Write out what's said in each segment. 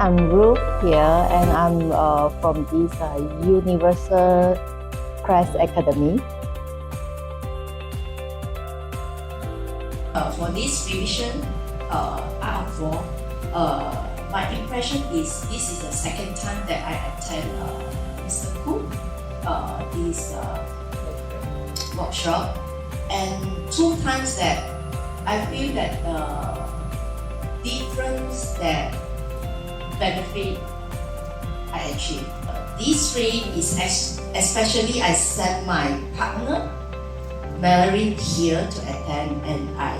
I'm Ruth here, and I'm from this Universal Crash Academy. For this revision R4, my impression is this is the second time that I attend Mr. Khoo this workshop, and 2 times that I feel that the difference that benefit I achieved. These 3 is especially I sent my partner Mallory here to attend, and I,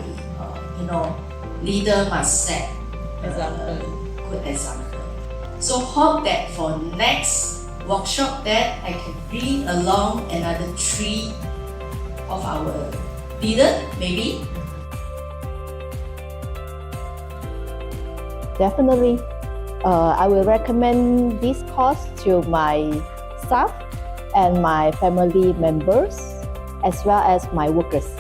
leader must set good example. So hope that for next workshop that I can bring along another 3 of our leader, maybe. Definitely, I will recommend this course to my staff and my family members, as well as my workers.